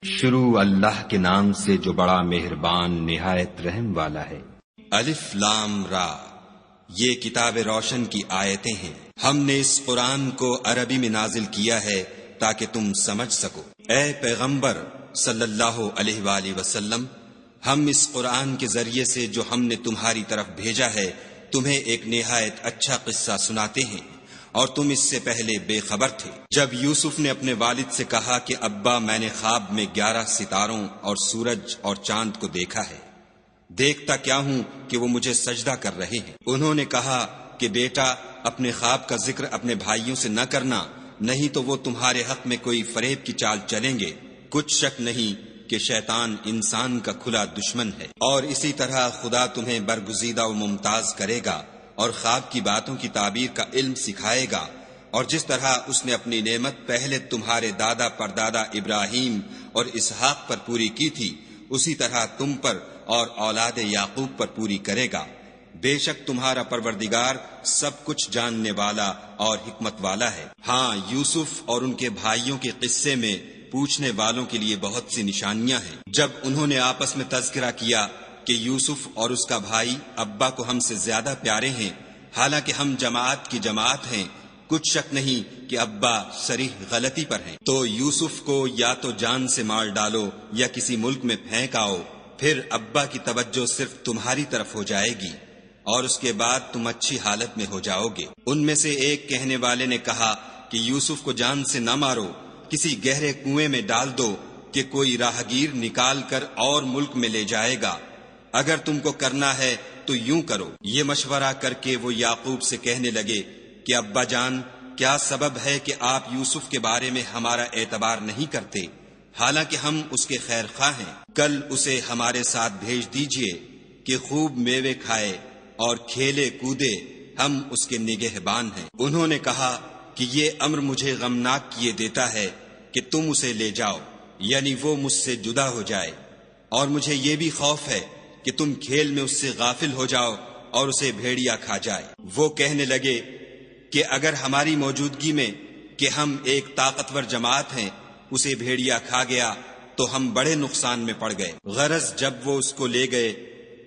شروع اللہ کے نام سے جو بڑا مہربان نہایت رحم والا ہے۔ الف لام را، یہ کتاب روشن کی آیتیں ہیں۔ ہم نے اس قرآن کو عربی میں نازل کیا ہے تاکہ تم سمجھ سکو۔ اے پیغمبر صلی اللہ علیہ وآلہ وسلم، ہم اس قرآن کے ذریعے سے جو ہم نے تمہاری طرف بھیجا ہے تمہیں ایک نہایت اچھا قصہ سناتے ہیں، اور تم اس سے پہلے بے خبر تھے۔ جب یوسف نے اپنے والد سے کہا کہ ابا، میں نے خواب میں 11 ستاروں اور سورج اور چاند کو دیکھا ہے، دیکھتا کیا ہوں کہ وہ مجھے سجدہ کر رہے ہیں۔ انہوں نے کہا کہ بیٹا، اپنے خواب کا ذکر اپنے بھائیوں سے نہ کرنا، نہیں تو وہ تمہارے حق میں کوئی فریب کی چال چلیں گے۔ کچھ شک نہیں کہ شیطان انسان کا کھلا دشمن ہے، اور اسی طرح خدا تمہیں برگزیدہ و ممتاز کرے گا اور خواب کی باتوں کی تعبیر کا علم سکھائے گا، اور جس طرح اس نے اپنی نعمت پہلے تمہارے دادا پردادا ابراہیم اور اسحاق پر پوری کی تھی، اسی طرح تم پر اور اولاد یعقوب پر پوری کرے گا۔ بے شک تمہارا پروردگار سب کچھ جاننے والا اور حکمت والا ہے۔ ہاں، یوسف اور ان کے بھائیوں کے قصے میں پوچھنے والوں کے لیے بہت سی نشانیاں ہیں۔ جب انہوں نے آپس میں تذکرہ کیا کہ یوسف اور اس کا بھائی ابا کو ہم سے زیادہ پیارے ہیں، حالانکہ ہم جماعت کی جماعت ہیں، کچھ شک نہیں کہ ابا صریح غلطی پر ہیں، تو یوسف کو یا تو جان سے مار ڈالو یا کسی ملک میں پھینک آؤ، پھر ابا کی توجہ صرف تمہاری طرف ہو جائے گی اور اس کے بعد تم اچھی حالت میں ہو جاؤ گے۔ ان میں سے ایک کہنے والے نے کہا کہ یوسف کو جان سے نہ مارو، کسی گہرے کنویں میں ڈال دو کہ کوئی راہگیر نکال کر اور ملک میں لے جائے گا۔ اگر تم کو کرنا ہے تو یوں کرو۔ یہ مشورہ کر کے وہ یعقوب سے کہنے لگے کہ ابا جان، کیا سبب ہے کہ آپ یوسف کے بارے میں ہمارا اعتبار نہیں کرتے، حالانکہ ہم اس کے خیر خواہ ہیں؟ کل اسے ہمارے ساتھ بھیج دیجئے کہ خوب میوے کھائے اور کھیلے کودے، ہم اس کے نگہبان ہیں۔ انہوں نے کہا کہ یہ امر مجھے غمناک کیے دیتا ہے کہ تم اسے لے جاؤ، یعنی وہ مجھ سے جدا ہو جائے، اور مجھے یہ بھی خوف ہے کہ تم کھیل میں اس سے غافل ہو جاؤ اور اسے بھیڑیا کھا جائے۔ وہ کہنے لگے کہ اگر ہماری موجودگی میں کہ ہم ایک طاقتور جماعت ہیں اسے بھیڑیا کھا گیا تو ہم بڑے نقصان میں پڑ گئے۔ غرض جب وہ اس کو لے گئے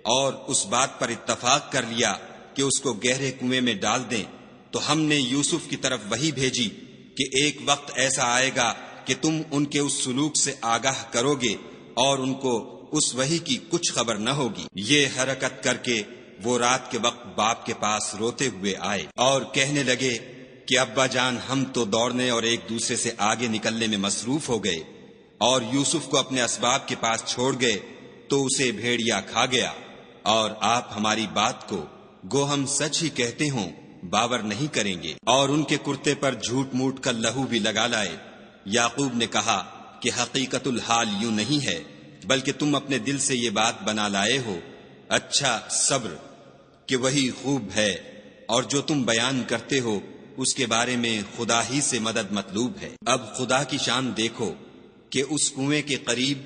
اور اس بات پر اتفاق کر لیا کہ اس کو گہرے کنویں میں ڈال دیں، تو ہم نے یوسف کی طرف وحی بھیجی کہ ایک وقت ایسا آئے گا کہ تم ان کے اس سلوک سے آگاہ کرو گے اور ان کو اس وحی کی کچھ خبر نہ ہوگی۔ یہ حرکت کر کے وہ رات کے وقت باپ کے پاس روتے ہوئے آئے اور کہنے لگے کہ ابا جان، ہم تو دوڑنے اور ایک دوسرے سے آگے نکلنے میں مصروف ہو گئے اور یوسف کو اپنے اسباب کے پاس چھوڑ گئے تو اسے بھیڑیا کھا گیا، اور آپ ہماری بات کو گو ہم سچ ہی کہتے ہوں باور نہیں کریں گے، اور ان کے کرتے پر جھوٹ موٹ کا لہو بھی لگا لائے۔ یعقوب نے کہا کہ حقیقت الحال یوں نہیں ہے، بلکہ تم اپنے دل سے یہ بات بنا لائے ہو۔ اچھا، صبر کہ وہی خوب ہے، اور جو تم بیان کرتے ہو اس کے بارے میں خدا ہی سے مدد مطلوب ہے۔ اب خدا کی شان دیکھو کہ اس کنویں کے قریب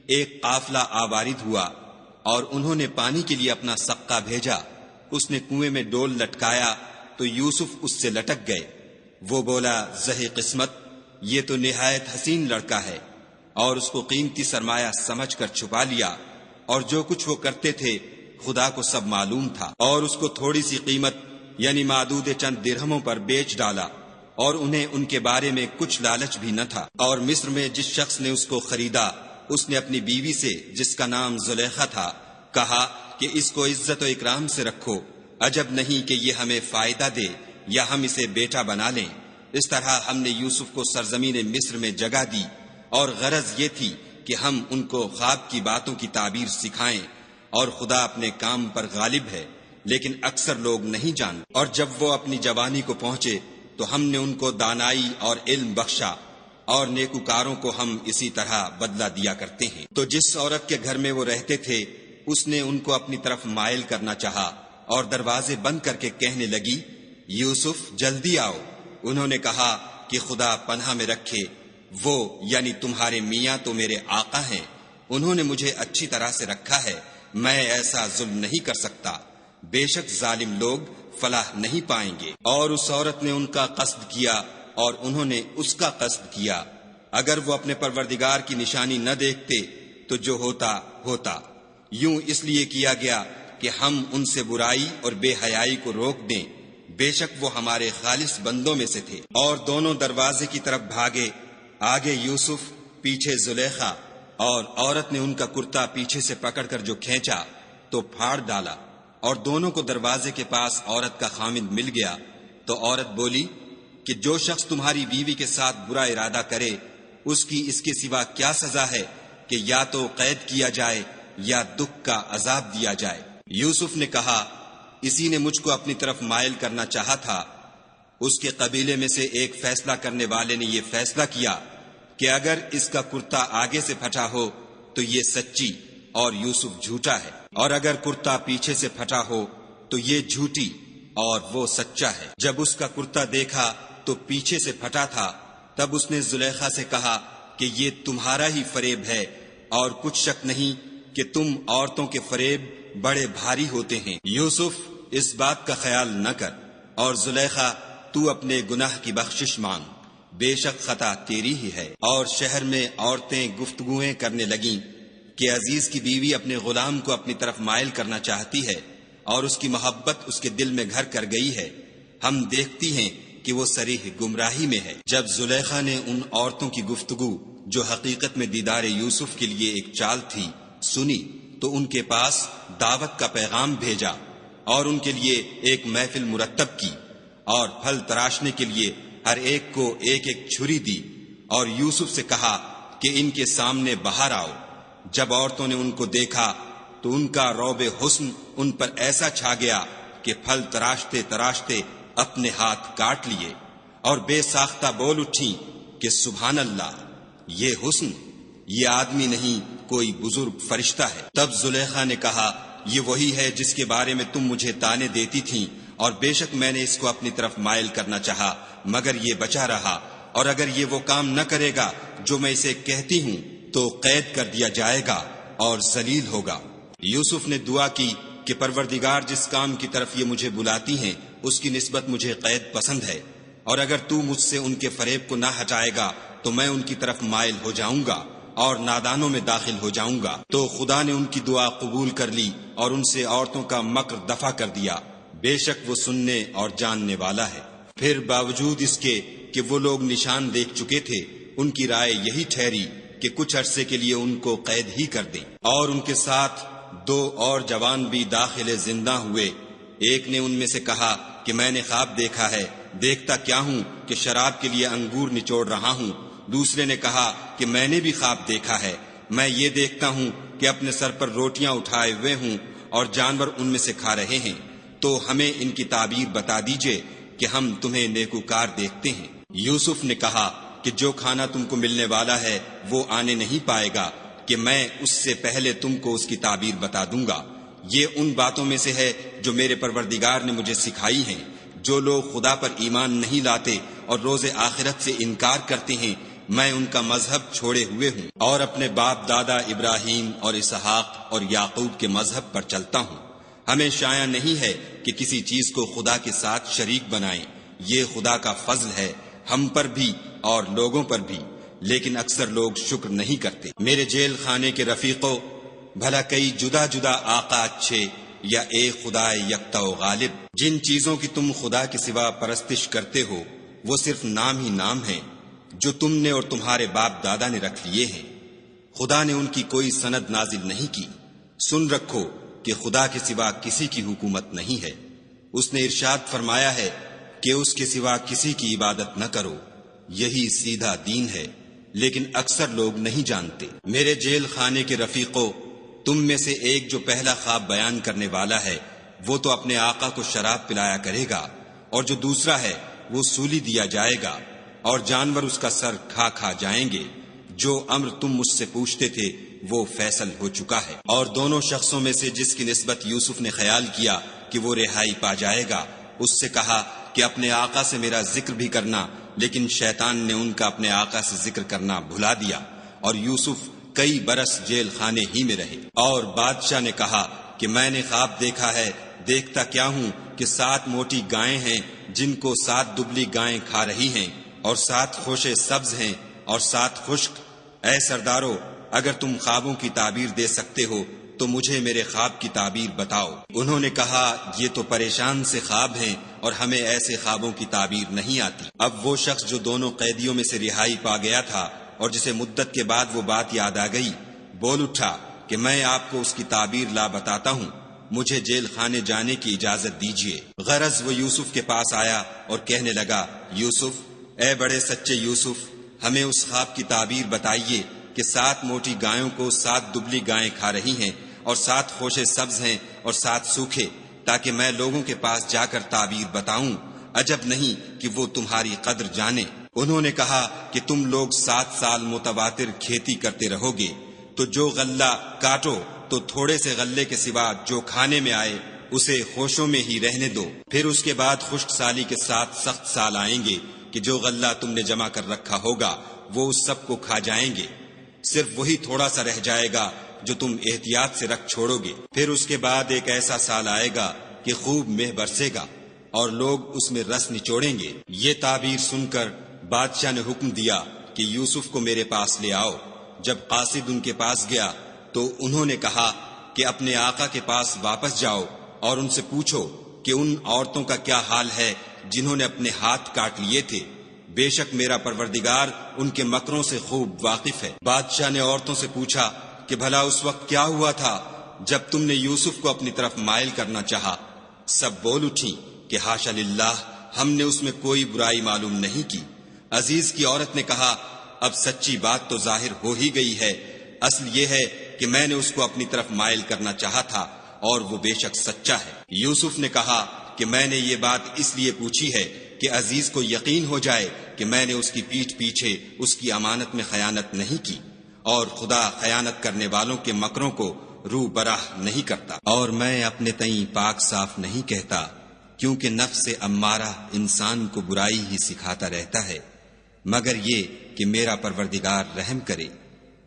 ایک قافلہ آوارد ہوا اور انہوں نے پانی کے لیے اپنا سقہ بھیجا۔ اس نے کنویں میں ڈول لٹکایا تو یوسف اس سے لٹک گئے۔ وہ بولا، زہے قسمت، یہ تو نہایت حسین لڑکا ہے، اور اس کو قیمتی سرمایہ سمجھ کر چھپا لیا، اور جو کچھ وہ کرتے تھے خدا کو سب معلوم تھا، اور اس کو تھوڑی سی قیمت یعنی معدود چند درہموں پر بیچ ڈالا، اور انہیں ان کے بارے میں کچھ لالچ بھی نہ تھا۔ اور مصر میں جس شخص نے اس کو خریدا، اس نے اپنی بیوی سے جس کا نام زلیخا تھا کہا کہ اس کو عزت و اکرام سے رکھو، عجب نہیں کہ یہ ہمیں فائدہ دے یا ہم اسے بیٹا بنا لیں۔ اس طرح ہم نے یوسف کو سرزمین مصر میں جگہ دی، اور غرض یہ تھی کہ ہم ان کو خواب کی باتوں کی تعبیر سکھائیں، اور خدا اپنے کام پر غالب ہے، لیکن اکثر لوگ نہیں جانتے۔ اور جب وہ اپنی جوانی کو پہنچے تو ہم نے ان کو دانائی اور علم بخشا، اور نیکوکاروں کو ہم اسی طرح بدلہ دیا کرتے ہیں۔ تو جس عورت کے گھر میں وہ رہتے تھے اس نے ان کو اپنی طرف مائل کرنا چاہا، اور دروازے بند کر کے کہنے لگی، یوسف جلدی آؤ۔ انہوں نے کہا کہ خدا پناہ میں رکھے، وہ یعنی تمہارے میاں تو میرے آقا ہیں، انہوں نے مجھے اچھی طرح سے رکھا ہے، میں ایسا ظلم نہیں کر سکتا، بے شک ظالم لوگ فلاح نہیں پائیں گے۔ اور اس عورت نے ان کا قصد کیا اور انہوں نے اس کا قصد کیا، اگر وہ اپنے پروردگار کی نشانی نہ دیکھتے تو جو ہوتا ہوتا، یوں اس لیے کیا گیا کہ ہم ان سے برائی اور بے حیائی کو روک دیں، بے شک وہ ہمارے خالص بندوں میں سے تھے۔ اور دونوں دروازے کی طرف بھاگے، آگے یوسف، پیچھے زلیخا، اور عورت نے ان کا کرتا پیچھے سے پکڑ کر جو کھینچا تو پھاڑ ڈالا، اور دونوں کو دروازے کے پاس عورت کا خامند مل گیا۔ تو عورت بولی کہ جو شخص تمہاری بیوی کے ساتھ برا ارادہ کرے اس کی اس کے سوا کیا سزا ہے کہ یا تو قید کیا جائے یا دکھ کا عذاب دیا جائے۔ یوسف نے کہا، اسی نے مجھ کو اپنی طرف مائل کرنا چاہا تھا۔ اس کے قبیلے میں سے ایک فیصلہ کرنے والے نے یہ فیصلہ کیا کہ اگر اس کا کرتا آگے سے پھٹا ہو تو یہ سچی اور یوسف جھوٹا ہے، اور اگر کرتا پیچھے سے پھٹا ہو تو یہ جھوٹی اور وہ سچا ہے۔ جب اس کا کرتا دیکھا تو پیچھے سے پھٹا تھا، تب اس نے زلیخا سے کہا کہ یہ تمہارا ہی فریب ہے، اور کچھ شک نہیں کہ تم عورتوں کے فریب بڑے بھاری ہوتے ہیں۔ یوسف، اس بات کا خیال نہ کر، اور زلیخا، تو اپنے گناہ کی بخشش مانگ، بے شک خطا تیری ہی ہے۔ اور شہر میں عورتیں گفتگویں کرنے لگیں کہ عزیز کی بیوی اپنے غلام کو اپنی طرف مائل کرنا چاہتی ہے، اور اس کی محبت اس کے دل میں گھر کر گئی ہے، ہم دیکھتی ہیں کہ وہ صریح گمراہی میں ہے۔ جب زلیخا نے ان عورتوں کی گفتگو جو حقیقت میں دیدار یوسف کے لیے ایک چال تھی سنی تو ان کے پاس دعوت کا پیغام بھیجا، اور ان کے لیے ایک محفل مرتب کی، اور پھل تراشنے کے لیے ہر ایک کو ایک ایک چھری دی، اور یوسف سے کہا کہ ان کے سامنے باہر آؤ۔ جب عورتوں نے ان کو دیکھا تو ان کا روب حسن ان پر ایسا چھا گیا کہ پھل تراشتے تراشتے اپنے ہاتھ کاٹ لیے، اور بے ساختہ بول اٹھیں کہ سبحان اللہ، یہ حسن، یہ آدمی نہیں کوئی بزرگ فرشتہ ہے۔ تب زلیخا نے کہا، یہ وہی ہے جس کے بارے میں تم مجھے طعنے دیتی تھیں، اور بے شک میں نے اس کو اپنی طرف مائل کرنا چاہا مگر یہ بچا رہا، اور اگر یہ وہ کام نہ کرے گا جو میں اسے کہتی ہوں تو قید کر دیا جائے گا اور ذلیل ہوگا۔ یوسف نے دعا کی کہ پروردگار، جس کام کی طرف یہ مجھے بلاتی ہیں اس کی نسبت مجھے قید پسند ہے، اور اگر تو مجھ سے ان کے فریب کو نہ ہٹائے گا تو میں ان کی طرف مائل ہو جاؤں گا اور نادانوں میں داخل ہو جاؤں گا۔ تو خدا نے ان کی دعا قبول کر لی اور ان سے عورتوں کا مکر دفع کر دیا، بے شک وہ سننے اور جاننے والا ہے۔ پھر باوجود اس کے کہ وہ لوگ نشان دیکھ چکے تھے، ان کی رائے یہی ٹھہری کہ کچھ عرصے کے لیے ان کو قید ہی کر دیں، اور ان کے ساتھ 2 اور جوان بھی داخل زندہ ہوئے۔ ایک نے ان میں سے کہا کہ میں نے خواب دیکھا ہے، دیکھتا کیا ہوں کہ شراب کے لیے انگور نچوڑ رہا ہوں۔ دوسرے نے کہا کہ میں نے بھی خواب دیکھا ہے، میں یہ دیکھتا ہوں کہ اپنے سر پر روٹیاں اٹھائے ہوئے ہوں اور جانور ان میں سے کھا رہے ہیں، تو ہمیں ان کی تعبیر بتا دیجئے کہ ہم تمہیں نیکوکار دیکھتے ہیں۔ یوسف نے کہا کہ جو کھانا تم کو ملنے والا ہے وہ آنے نہیں پائے گا کہ میں اس سے پہلے تم کو اس کی تعبیر بتا دوں گا۔ یہ ان باتوں میں سے ہے جو میرے پروردگار نے مجھے سکھائی ہیں۔ جو لوگ خدا پر ایمان نہیں لاتے اور روز آخرت سے انکار کرتے ہیں، میں ان کا مذہب چھوڑے ہوئے ہوں اور اپنے باپ دادا ابراہیم اور اسحاق اور یعقوب کے مذہب پر چلتا ہوں۔ ہمیں شایع نہیں ہے کہ کسی چیز کو خدا کے ساتھ شریک بنائیں، یہ خدا کا فضل ہے ہم پر بھی اور لوگوں پر بھی، لیکن اکثر لوگ شکر نہیں کرتے۔ میرے جیل خانے کے رفیقوں، بھلا کئی جدا جدا آقا اچھے یا ایک خدا یکتا و غالب؟ جن چیزوں کی تم خدا کے سوا پرستش کرتے ہو وہ صرف نام ہی نام ہیں جو تم نے اور تمہارے باپ دادا نے رکھ لیے ہیں، خدا نے ان کی کوئی سند نازل نہیں کی۔ سن رکھو کہ خدا کے سوا کسی کی حکومت نہیں ہے، اس نے ارشاد فرمایا ہے کہ اس کے سوا کسی کی عبادت نہ کرو، یہی سیدھا دین ہے، لیکن اکثر لوگ نہیں جانتے۔ میرے جیل خانے کے رفیقوں، تم میں سے ایک جو پہلا خواب بیان کرنے والا ہے وہ تو اپنے آقا کو شراب پلایا کرے گا، اور جو دوسرا ہے وہ سولی دیا جائے گا اور جانور اس کا سر کھا کھا جائیں گے۔ جو امر تم مجھ سے پوچھتے تھے وہ فیصل ہو چکا ہے۔ اور دونوں شخصوں میں سے جس کی نسبت یوسف نے خیال کیا کہ وہ رہائی پا جائے گا، اس سے کہا کہ اپنے آقا سے میرا ذکر بھی کرنا، لیکن شیطان نے ان کا اپنے آقا سے ذکر کرنا بھلا دیا، اور یوسف کئی برس جیل خانے ہی میں رہے۔ اور بادشاہ نے کہا کہ میں نے خواب دیکھا ہے، دیکھتا کیا ہوں کہ 7 موٹی گائیں ہیں جن کو 7 دبلی گائیں کھا رہی ہیں، اور 7 خوشے سبز ہیں اور 7 خشک۔ اے سردارو، اگر تم خوابوں کی تعبیر دے سکتے ہو تو مجھے میرے خواب کی تعبیر بتاؤ۔ انہوں نے کہا یہ تو پریشان سے خواب ہیں اور ہمیں ایسے خوابوں کی تعبیر نہیں آتی۔ اب وہ شخص جو دونوں قیدیوں میں سے رہائی پا گیا تھا اور جسے مدت کے بعد وہ بات یاد آ گئی، بول اٹھا کہ میں آپ کو اس کی تعبیر لا بتاتا ہوں، مجھے جیل خانے جانے کی اجازت دیجیے۔ غرض وہ یوسف کے پاس آیا اور کہنے لگا، یوسف، اے بڑے سچے یوسف، ہمیں اس خواب کی تعبیر بتائیے کہ 7 موٹی گایوں کو 7 دبلی گائیں کھا رہی ہیں اور 7 خوشے سبز ہیں اور 7 سوکھے، تاکہ میں لوگوں کے پاس جا کر تعبیر بتاؤں، عجب نہیں کہ وہ تمہاری قدر جانے۔ انہوں نے کہا کہ تم لوگ 7 سال متواتر کھیتی کرتے رہو گے، تو جو غلہ کاٹو تو تھوڑے سے غلے کے سوا جو کھانے میں آئے اسے خوشوں میں ہی رہنے دو، پھر اس کے بعد خشک سالی کے ساتھ سخت سال آئیں گے کہ جو غلہ تم نے جمع کر رکھا ہوگا وہ اس سب کو کھا جائیں گے، صرف وہی تھوڑا سا رہ جائے گا جو تم احتیاط سے رکھ چھوڑو گے۔ پھر اس کے بعد ایک ایسا سال آئے گا کہ خوب مہ برسے گا اور لوگ اس میں رس نچوڑیں گے۔ یہ تعبیر سن کر بادشاہ نے حکم دیا کہ یوسف کو میرے پاس لے آؤ۔ جب قاصد ان کے پاس گیا تو انہوں نے کہا کہ اپنے آقا کے پاس واپس جاؤ اور ان سے پوچھو کہ ان عورتوں کا کیا حال ہے جنہوں نے اپنے ہاتھ کاٹ لیے تھے، بے شک میرا پروردگار ان کے مکروں سے خوب واقف ہے۔ بادشاہ نے عورتوں سے پوچھا کہ بھلا اس وقت کیا ہوا تھا جب تم نے یوسف کو اپنی طرف مائل کرنا چاہا؟ سب بول اٹھی کہ حاشا للہ، ہم نے اس میں کوئی برائی معلوم نہیں کی۔ عزیز کی عورت نے کہا، اب سچی بات تو ظاہر ہو ہی گئی ہے، اصل یہ ہے کہ میں نے اس کو اپنی طرف مائل کرنا چاہا تھا اور وہ بے شک سچا ہے۔ یوسف نے کہا کہ میں نے یہ بات اس لیے پوچھی ہے کہ عزیز کو یقین ہو جائے کہ میں نے اس کی پیٹھ پیچھے اس کی امانت میں خیانت نہیں کی، اور خدا خیانت کرنے والوں کے مکروں کو رو براہ نہیں کرتا، اور میں اپنے تئیں پاک صاف نہیں کہتا، کیونکہ نفس امارہ انسان کو برائی ہی سکھاتا رہتا ہے، مگر یہ کہ میرا پروردگار رحم کرے،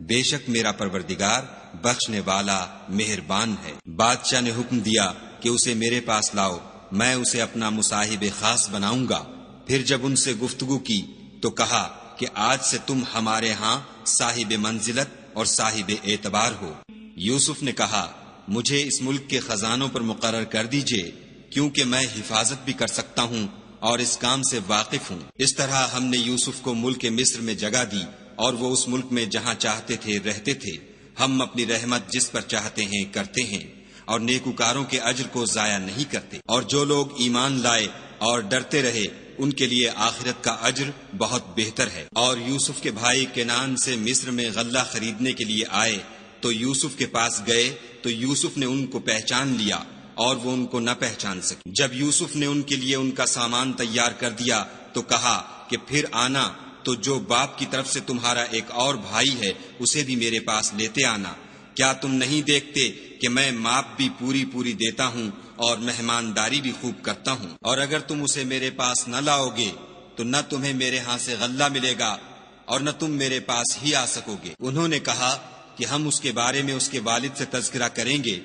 بے شک میرا پروردگار بخشنے والا مہربان ہے۔ بادشاہ نے حکم دیا کہ اسے میرے پاس لاؤ، میں اسے اپنا مصاحب خاص بناؤں گا۔ پھر جب ان سے گفتگو کی تو کہا کہ آج سے تم ہمارے ہاں صاحب منزلت اور صاحب اعتبار ہو۔ یوسف نے کہا، مجھے اس ملک کے خزانوں پر مقرر کر دیجئے، کیونکہ میں حفاظت بھی کر سکتا ہوں اور اس کام سے واقف ہوں۔ اس طرح ہم نے یوسف کو ملک مصر میں جگہ دی اور وہ اس ملک میں جہاں چاہتے تھے رہتے تھے۔ ہم اپنی رحمت جس پر چاہتے ہیں کرتے ہیں اور نیکوکاروں کے اجر کو ضائع نہیں کرتے، اور جو لوگ ایمان لائے اور ڈرتے رہے ان کے لیے آخرت کا اجر بہت بہتر ہے۔ اور یوسف کے بھائی کنعان سے مصر میں غلہ خریدنے کے لیے آئے تو یوسف کے پاس گئے تو یوسف نے ان کو پہچان لیا اور وہ ان کو نہ پہچان سکے۔ جب یوسف نے ان کے لیے ان کا سامان تیار کر دیا تو کہا کہ پھر آنا تو جو باپ کی طرف سے تمہارا ایک اور بھائی ہے اسے بھی میرے پاس لیتے آنا۔ کیا تم نہیں دیکھتے کہ میں ماپ بھی پوری پوری دیتا ہوں اور مہمانداری بھی خوب کرتا ہوں؟ اور اگر تم اسے میرے پاس نہ لاؤ گے تو نہ تمہیں میرے ہاں سے غلہ ملے گا اور نہ تم میرے پاس ہی آ سکو گے۔ انہوں نے کہا کہ ہم اس کے بارے میں اس کے والد سے تذکرہ کریں گے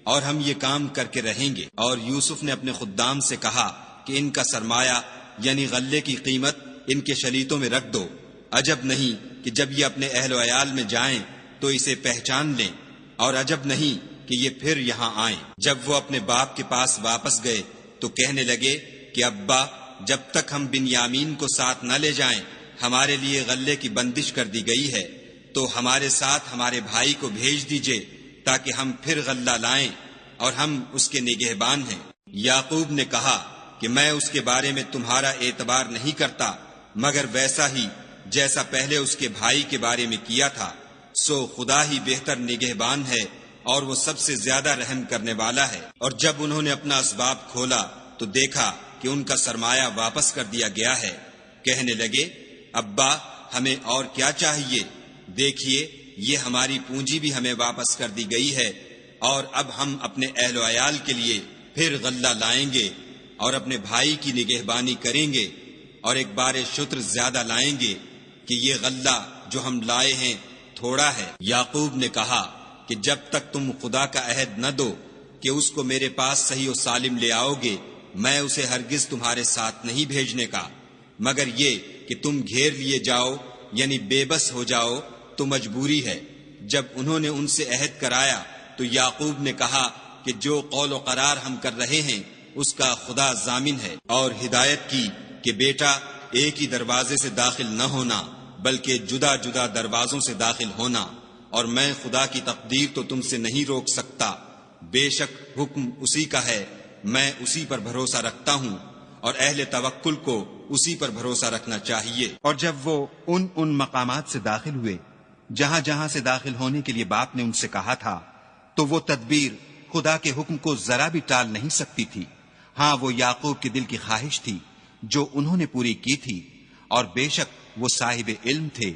اور ہم یہ کام کر کے رہیں گے۔ اور یوسف نے اپنے خدام سے کہا کہ ان کا سرمایہ یعنی غلے کی قیمت ان کے شلیتوں میں رکھ دو، عجب نہیں کہ جب یہ اپنے اہل و عیال میں جائیں تو اسے پہچان لیں، اور عجب نہیں کہ یہ پھر یہاں آئیں۔ جب وہ اپنے باپ کے پاس واپس گئے تو کہنے لگے کہ ابا، جب تک ہم بنیامین کو ساتھ نہ لے جائیں ہمارے لیے غلے کی بندش کر دی گئی ہے، تو ہمارے ساتھ ہمارے بھائی کو بھیج دیجئے تاکہ ہم پھر غلہ لائیں اور ہم اس کے نگہبان ہیں۔ یعقوب نے کہا کہ میں اس کے بارے میں تمہارا اعتبار نہیں کرتا مگر ویسا ہی جیسا پہلے اس کے بھائی کے بارے میں کیا تھا، سو خدا ہی بہتر نگہبان ہے اور وہ سب سے زیادہ رحم کرنے والا ہے۔ اور جب انہوں نے اپنا اسباب کھولا تو دیکھا کہ ان کا سرمایہ واپس کر دیا گیا ہے۔ کہنے لگے، ابا ہمیں اور کیا چاہیے؟ دیکھیے یہ ہماری پونجی بھی ہمیں واپس کر دی گئی ہے، اور اب ہم اپنے اہل و عیال کے لیے پھر غلہ لائیں گے اور اپنے بھائی کی نگہبانی کریں گے، اور ایک بار شتر زیادہ لائیں گے کہ یہ غلہ جو ہم لائے ہیں تھوڑا ہے۔ یعقوب نے کہا کہ جب تک تم خدا کا عہد نہ دو کہ اس کو میرے پاس صحیح و سالم لے آؤ گے، میں اسے ہرگز تمہارے ساتھ نہیں بھیجنے کا، مگر یہ کہ تم گھیر لیے جاؤ یعنی بے بس ہو جاؤ تو مجبوری ہے۔ جب انہوں نے ان سے عہد کرایا تو یعقوب نے کہا کہ جو قول و قرار ہم کر رہے ہیں اس کا خدا ضامن ہے، اور ہدایت کی کہ بیٹا ایک ہی دروازے سے داخل نہ ہونا بلکہ جدا جدا دروازوں سے داخل ہونا، اور میں خدا کی تقدیر تو تم سے نہیں روک سکتا، بے شک حکم اسی کا ہے، میں اسی پر بھروسہ رکھتا ہوں، اور اہل توکل کو اسی پر بھروسہ رکھنا چاہیے۔ اور جب وہ ان مقامات سے داخل ہوئے جہاں جہاں سے داخل ہونے کے لیے باپ نے ان سے کہا تھا، تو وہ تدبیر خدا کے حکم کو ذرا بھی ٹال نہیں سکتی تھی۔ ہاں، وہ یعقوب کے دل کی خواہش تھی جو انہوں نے پوری کی تھی، اور بے شک وہ صاحب علم تھے،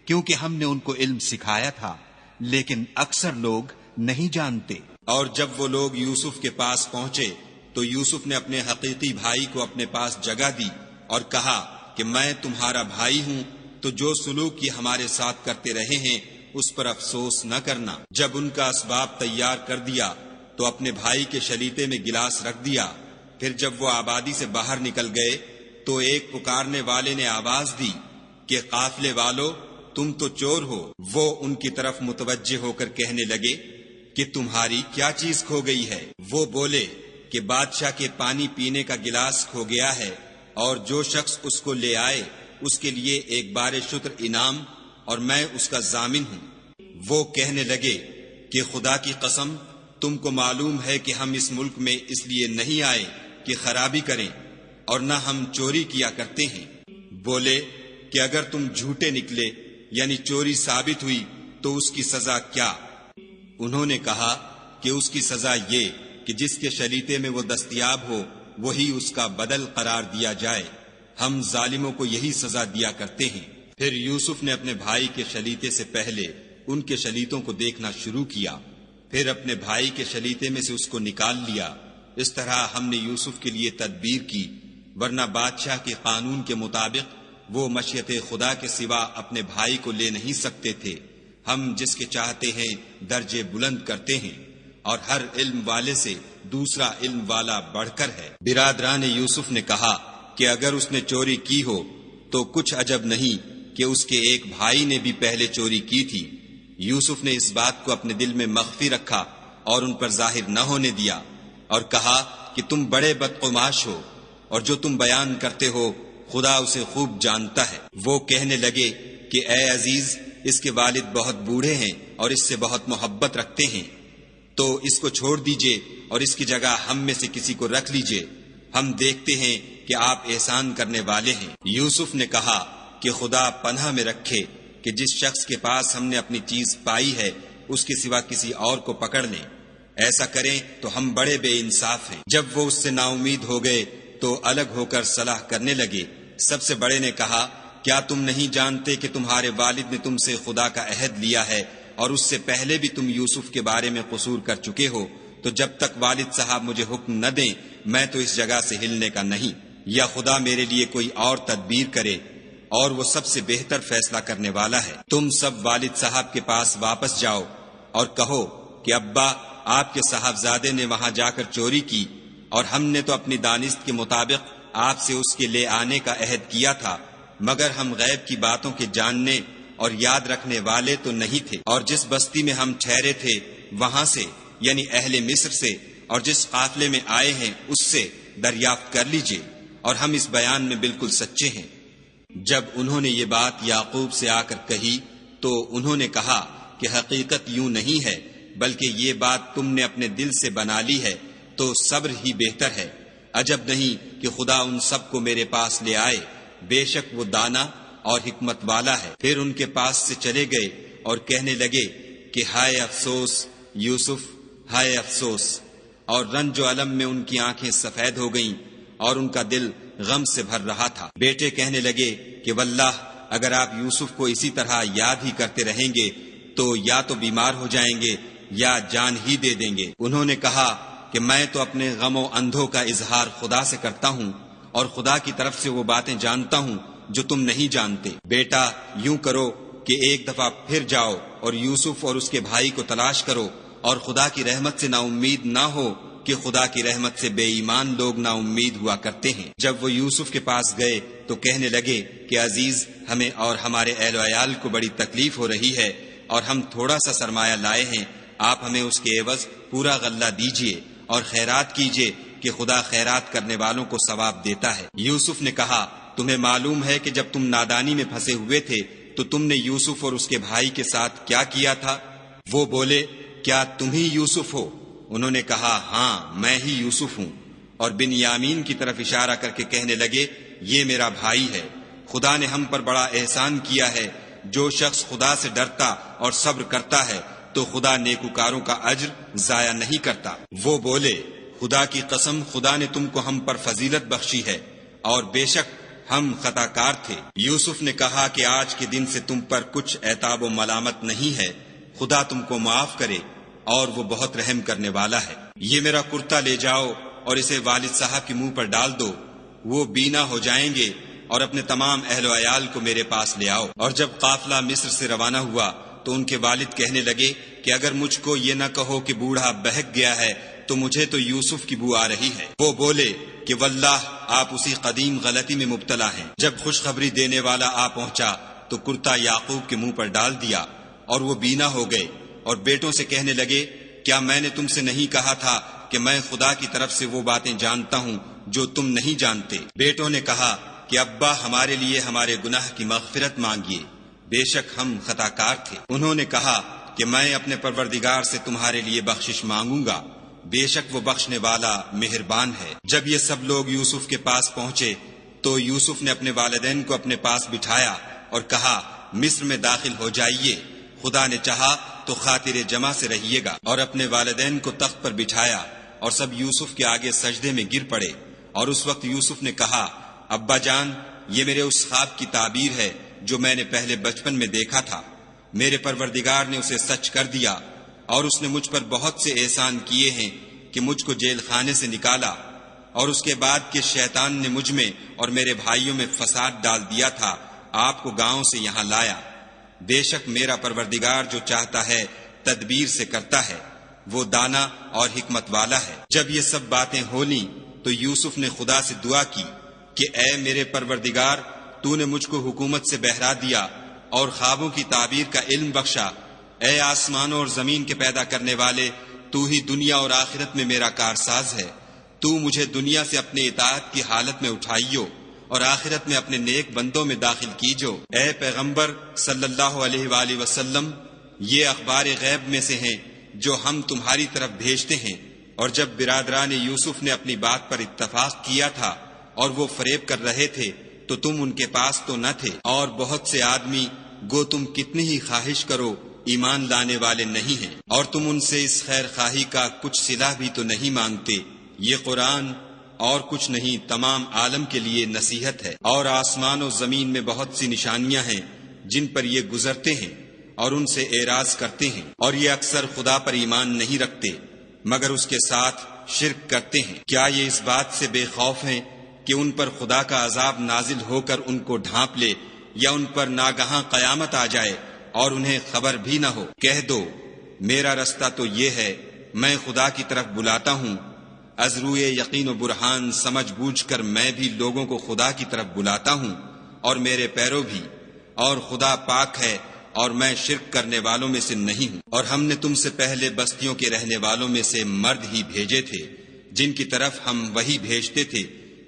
کیونکہ ہم نے ان کو علم سکھایا تھا، لیکن اکثر لوگ نہیں جانتے۔ اور جب وہ لوگ یوسف کے پاس پہنچے تو یوسف نے اپنے حقیقی بھائی کو اپنے پاس جگہ دی اور کہا کہ میں تمہارا بھائی ہوں، تو جو سلوک یہ ہمارے ساتھ کرتے رہے ہیں اس پر افسوس نہ کرنا۔ جب ان کا اسباب تیار کر دیا تو اپنے بھائی کے شلیتے میں گلاس رکھ دیا۔ پھر جب وہ آبادی سے باہر نکل گئے تو ایک پکارنے والے نے آواز دی کہ قافلے والو، تم تو چور ہو۔ وہ ان کی طرف متوجہ ہو کر کہنے لگے کہ تمہاری کیا چیز کھو گئی ہے؟ وہ بولے کہ بادشاہ کے پانی پینے کا گلاس کھو گیا ہے، اور جو شخص اس کو لے آئے اس کے لیے ایک بار شتر انعام، اور میں اس کا ضامن ہوں۔ وہ کہنے لگے کہ خدا کی قسم، تم کو معلوم ہے کہ ہم اس ملک میں اس لیے نہیں آئے کہ خرابی کریں، اور نہ ہم چوری کیا کرتے ہیں۔ بولے کہ اگر تم جھوٹے نکلے یعنی چوری ثابت ہوئی تو اس کی سزا کیا؟ انہوں نے کہا کہ اس کی سزا یہ کہ جس کے شلیتے میں وہ دستیاب ہو وہی اس کا بدل قرار دیا جائے، ہم ظالموں کو یہی سزا دیا کرتے ہیں۔ پھر یوسف نے اپنے بھائی کے شلیتے سے پہلے ان کے شلیتوں کو دیکھنا شروع کیا، پھر اپنے بھائی کے شلیتے میں سے اس کو نکال لیا۔ اس طرح ہم نے یوسف کے لیے تدبیر کی، ورنہ بادشاہ کے قانون کے مطابق وہ مشیت خدا کے سوا اپنے بھائی کو لے نہیں سکتے تھے۔ ہم جس کے چاہتے ہیں درجے بلند کرتے ہیں، اور ہر علم والے سے دوسرا علم والا بڑھ کر ہے۔ برادران یوسف نے کہا کہ اگر اس نے چوری کی ہو تو کچھ عجب نہیں کہ اس کے ایک بھائی نے بھی پہلے چوری کی تھی۔ یوسف نے اس بات کو اپنے دل میں مخفی رکھا اور ان پر ظاہر نہ ہونے دیا، اور کہا کہ تم بڑے بدقماش ہو، اور جو تم بیان کرتے ہو خدا اسے خوب جانتا ہے۔ وہ کہنے لگے کہ اے عزیز، اس کے والد بہت بوڑھے ہیں اور اس سے بہت محبت رکھتے ہیں، تو اس کو چھوڑ دیجئے اور اس کی جگہ ہم میں سے کسی کو رکھ لیجئے، ہم دیکھتے ہیں کہ آپ احسان کرنے والے ہیں۔ یوسف نے کہا کہ خدا پناہ میں رکھے کہ جس شخص کے پاس ہم نے اپنی چیز پائی ہے اس کے سوا کسی اور کو پکڑ لیں، ایسا کریں تو ہم بڑے بے انصاف ہیں۔ جب وہ اس سے نا امید ہو گئے تو الگ ہو کر صلاح کرنے لگے۔ سب سے بڑے نے کہا کیا تم نہیں جانتے کہ تمہارے والد نے تم سے خدا کا عہد لیا ہے، اور اس سے پہلے بھی تم یوسف کے بارے میں قصور کر چکے ہو، تو جب تک والد صاحب مجھے حکم نہ دیں میں تو اس جگہ سے ہلنے کا نہیں، یا خدا میرے لیے کوئی اور تدبیر کرے، اور وہ سب سے بہتر فیصلہ کرنے والا ہے۔ تم سب والد صاحب کے پاس واپس جاؤ اور کہو کہ ابا، آپ کے صاحبزادے نے وہاں جا کر چوری کی، اور ہم نے تو اپنی دانست کے مطابق آپ سے اس کے لے آنے کا عہد کیا تھا، مگر ہم غیب کی باتوں کے جاننے اور یاد رکھنے والے تو نہیں تھے، اور جس بستی میں ہم ٹھہرے تھے وہاں سے یعنی اہل مصر سے، اور جس قافلے میں آئے ہیں اس سے دریافت کر لیجئے، اور ہم اس بیان میں بالکل سچے ہیں۔ جب انہوں نے یہ بات یعقوب سے آ کر کہی تو انہوں نے کہا کہ حقیقت یوں نہیں ہے، بلکہ یہ بات تم نے اپنے دل سے بنا لی ہے، تو صبر ہی بہتر ہے۔ عجب نہیں کہ خدا ان سب کو میرے پاس لے آئے، بے شک وہ دانا اور حکمت والا ہے۔ پھر ان کے پاس سے چلے گئے اور کہنے لگے کہ ہائے افسوس یوسف، ہائے افسوس، اور رنج و الم میں ان کی آنکھیں سفید ہو گئیں اور ان کا دل غم سے بھر رہا تھا۔ بیٹے کہنے لگے کہ واللہ اگر آپ یوسف کو اسی طرح یاد ہی کرتے رہیں گے تو یا تو بیمار ہو جائیں گے یا جان ہی دے دیں گے۔ انہوں نے کہا کہ میں تو اپنے غم و اندھوں کا اظہار خدا سے کرتا ہوں، اور خدا کی طرف سے وہ باتیں جانتا ہوں جو تم نہیں جانتے۔ بیٹا یوں کرو کہ ایک دفعہ پھر جاؤ اور یوسف اور اس کے بھائی کو تلاش کرو، اور خدا کی رحمت سے نا امید نہ ہو کہ خدا کی رحمت سے بے ایمان لوگ نا امید ہوا کرتے ہیں۔ جب وہ یوسف کے پاس گئے تو کہنے لگے کہ عزیز، ہمیں اور ہمارے اہل و عیال کو بڑی تکلیف ہو رہی ہے اور ہم تھوڑا سا سرمایہ لائے ہیں، آپ ہمیں اس کے عوض پورا غلہ دیجئے اور خیرات کیجئے کہ خدا خیرات کرنے والوں کو ثواب دیتا ہے۔ یوسف نے کہا، تمہیں معلوم ہے کہ جب تم نادانی میں پھنسے ہوئے تھے تو تم نے یوسف اور اس کے بھائی کے ساتھ کیا کیا تھا؟ وہ بولے، کیا تم ہی یوسف ہو؟ انہوں نے کہا، ہاں میں ہی یوسف ہوں، اور بن یامین کی طرف اشارہ کر کے کہنے لگے، یہ میرا بھائی ہے، خدا نے ہم پر بڑا احسان کیا ہے، جو شخص خدا سے ڈرتا اور صبر کرتا ہے تو خدا نیکوکاروں کا اجر ضائع نہیں کرتا۔ وہ بولے، خدا کی قسم، خدا نے تم کو ہم پر فضیلت بخشی ہے اور بے شک ہم خطا کار تھے۔ یوسف نے کہا کہ آج کے دن سے تم پر کچھ عتاب و ملامت نہیں ہے، خدا تم کو معاف کرے اور وہ بہت رحم کرنے والا ہے۔ یہ میرا کرتا لے جاؤ اور اسے والد صاحب کے منہ پر ڈال دو، وہ بینا ہو جائیں گے، اور اپنے تمام اہل و عیال کو میرے پاس لے آؤ۔ اور جب قافلہ مصر سے روانہ ہوا تو ان کے والد کہنے لگے کہ اگر مجھ کو یہ نہ کہو کہ بوڑھا بہک گیا ہے تو مجھے تو یوسف کی بو آ رہی ہے۔ وہ بولے کہ واللہ آپ اسی قدیم غلطی میں مبتلا ہیں۔ جب خوشخبری دینے والا آ پہنچا تو کرتا یعقوب کے منہ پر ڈال دیا اور وہ بینا ہو گئے، اور بیٹوں سے کہنے لگے، کیا میں نے تم سے نہیں کہا تھا کہ میں خدا کی طرف سے وہ باتیں جانتا ہوں جو تم نہیں جانتے؟ بیٹوں نے کہا کہ ابا، ہمارے لیے ہمارے گناہ کی مغفرت مانگیے، بے شک ہم خطا کار تھے۔ انہوں نے کہا کہ میں اپنے پروردگار سے تمہارے لیے بخشش مانگوں گا، بے شک وہ بخشنے والا مہربان ہے۔ جب یہ سب لوگ یوسف کے پاس پہنچے تو یوسف نے اپنے والدین کو اپنے پاس بٹھایا اور کہا، مصر میں داخل ہو جائیے، خدا نے چاہا تو خاطر جمع سے رہیے گا۔ اور اپنے والدین کو تخت پر بٹھایا اور سب یوسف کے آگے سجدے میں گر پڑے۔ اور اس وقت یوسف نے کہا، ابا جان، یہ میرے اس خواب کی تعبیر ہے جو میں نے پہلے بچپن میں دیکھا تھا، میرے پروردگار نے اسے سچ کر دیا، اور اس نے مجھ پر بہت سے احسان کیے ہیں کہ مجھ کو جیل خانے سے نکالا، اور اس کے بعد کہ شیطان نے مجھ میں اور میرے بھائیوں میں فساد ڈال دیا تھا، آپ کو گاؤں سے یہاں لایا۔ بے شک میرا پروردگار جو چاہتا ہے تدبیر سے کرتا ہے، وہ دانا اور حکمت والا ہے۔ جب یہ سب باتیں ہو لیں تو یوسف نے خدا سے دعا کی کہ اے میرے پروردگار، تو نے مجھ کو حکومت سے بہرا دیا اور خوابوں کی تعبیر کا علم بخشا، اے آسمانوں اور زمین کے پیدا کرنے والے، تو ہی دنیا اور آخرت میں میرا کارساز ہے، تو مجھے دنیا سے اپنے اطاعت کی حالت میں اٹھائیو اور آخرت میں اپنے نیک بندوں میں داخل کیجو۔ اے پیغمبر صلی اللہ علیہ وآلہ وسلم، یہ اخبار غیب میں سے ہیں جو ہم تمہاری طرف بھیجتے ہیں۔ اور جب برادران یوسف نے اپنی بات پر اتفاق کیا تھا اور وہ فریب کر رہے تھے تو تم ان کے پاس تو نہ تھے، اور بہت سے آدمی گو تم کتنی ہی خواہش کرو ایمان لانے والے نہیں ہیں، اور تم ان سے اس خیر خواہی کا کچھ صلہ بھی تو نہیں مانگتے۔ یہ قرآن اور کچھ نہیں، تمام عالم کے لیے نصیحت ہے، اور آسمان و زمین میں بہت سی نشانیاں ہیں جن پر یہ گزرتے ہیں اور ان سے اعراض کرتے ہیں، اور یہ اکثر خدا پر ایمان نہیں رکھتے مگر اس کے ساتھ شرک کرتے ہیں۔ کیا یہ اس بات سے بے خوف ہیں کہ ان پر خدا کا عذاب نازل ہو کر ان کو ڈھانپ لے، یا ان پر ناگہاں قیامت آ جائے اور انہیں خبر بھی نہ ہو؟ کہہ دو، میرا رستہ تو یہ ہے، میں خدا کی طرف بلاتا ہوں، از روئے یقین و برہان سمجھ بوجھ کر میں بھی لوگوں کو خدا کی طرف بلاتا ہوں، اور میرے پیرو بھی، اور خدا پاک ہے اور میں شرک کرنے والوں میں سے نہیں ہوں۔ اور ہم نے تم سے پہلے بستیوں کے رہنے والوں میں سے مرد ہی بھیجے تھے جن کی طرف ہم وہی بھیجتے تھے،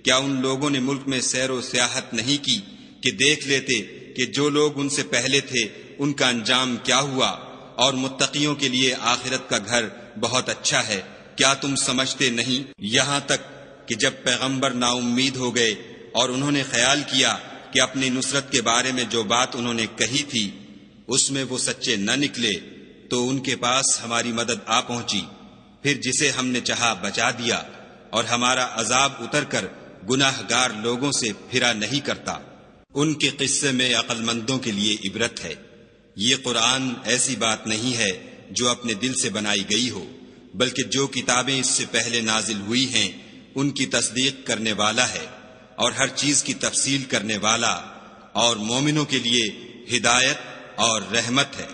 کیا ان لوگوں نے ملک میں سیر و سیاحت نہیں کی کہ دیکھ لیتے کہ جو لوگ ان سے پہلے تھے ان کا انجام کیا ہوا، اور متقیوں کے لیے آخرت کا گھر بہت اچھا ہے؟ کیا تم سمجھتے نہیں؟ یہاں تک کہ جب پیغمبر نا امید ہو گئے اور انہوں نے خیال کیا کہ اپنی نصرت کے بارے میں جو بات انہوں نے کہی تھی اس میں وہ سچے نہ نکلے، تو ان کے پاس ہماری مدد آ پہنچی، پھر جسے ہم نے چاہا بچا دیا، اور ہمارا عذاب اتر کر گناہ گار لوگوں سے پھرا نہیں کرتا۔ ان کے قصے میں عقل مندوں کے لیے عبرت ہے۔ یہ قرآن ایسی بات نہیں ہے جو اپنے دل سے بنائی گئی ہو، بلکہ جو کتابیں اس سے پہلے نازل ہوئی ہیں ان کی تصدیق کرنے والا ہے، اور ہر چیز کی تفصیل کرنے والا، اور مومنوں کے لیے ہدایت اور رحمت ہے۔